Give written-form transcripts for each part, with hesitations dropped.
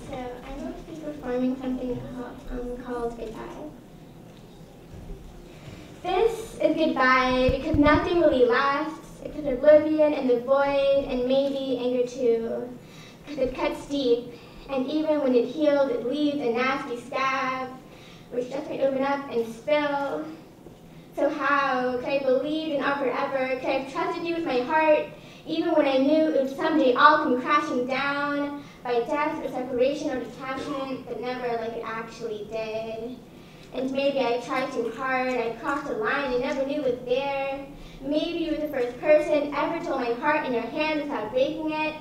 So I'm going to be performing something called Goodbye. This is goodbye because nothing really lasts. It's an oblivion and the void and maybe anger too. Because it cuts deep, and even when it heals, it leaves a nasty scab, which just might open up and spill. So how could I believe in our forever? Could I have trusted you with my heart, even when I knew it would someday all come crashing down by death or separation or detachment, but never like it actually did? And maybe I tried too hard, I crossed a line I never knew was there. Maybe you were the first person ever to hold my heart in your hand without breaking it.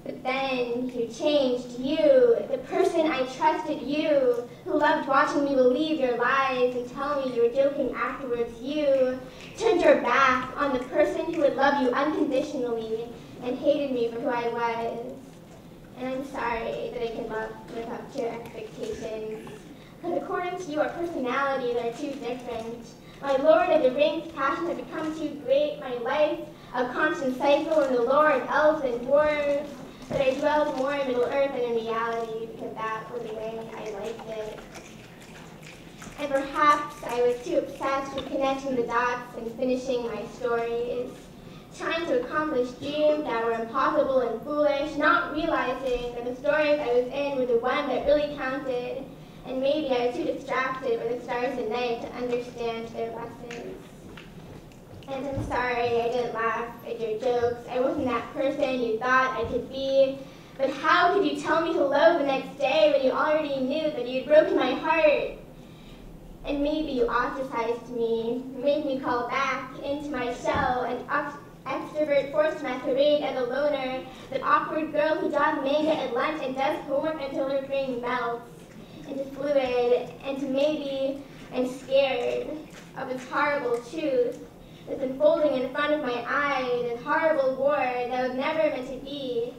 But then you changed, you, the person I trusted, you, who loved watching me believe your lies and tell me you were joking afterwards, you turned your back on the person who would love you unconditionally and hated me for who I was. And I'm sorry that I can love live up to your expectations. Because according to you, our personalities are too different. My Lord of the Rings passions have become too great, my life a constant cycle in the lore of elves and dwarves. But I dwelled more in Middle Earth than in reality because that was the way I liked it. And perhaps I was too obsessed with connecting the dots and finishing my stories, trying to accomplish dreams that were impossible and foolish, not realizing that the stories I was in were the ones that really counted, and maybe I was too distracted by the stars at night to understand their lessons. And I'm sorry I didn't laugh at your jokes. I wasn't that person you thought I could be. But how could you tell me hello the next day when you already knew that you had broken my heart? And maybe you ostracized me, made me crawl back into my shell, and extrovert forced masquerade as a loner, that awkward girl who draws manga at lunch and does homework until her brain melts into fluid. And maybe I'm scared of this horrible truth that's unfolding in front of my eyes, this horrible war that was never meant to be.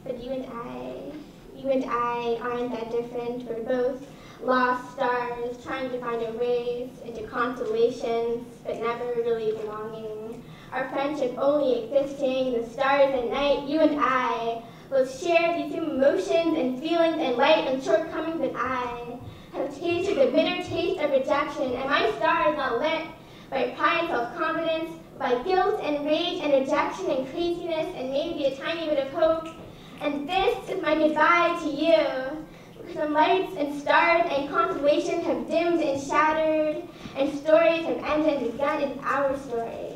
But you and I aren't that different. We're both lost stars trying to find our ways into constellations, but never really belonging. Our friendship only existing in the stars at night. You and I both share these same emotions and feelings and light and shortcomings that I have tasted the bitter taste of rejection, and my star is not lit by pride and self-confidence, by guilt and rage and rejection and craziness and maybe a tiny bit of hope. And this is my goodbye to you, because the lights and stars and constellations have dimmed and shattered, and stories have ended and begun. It's our story.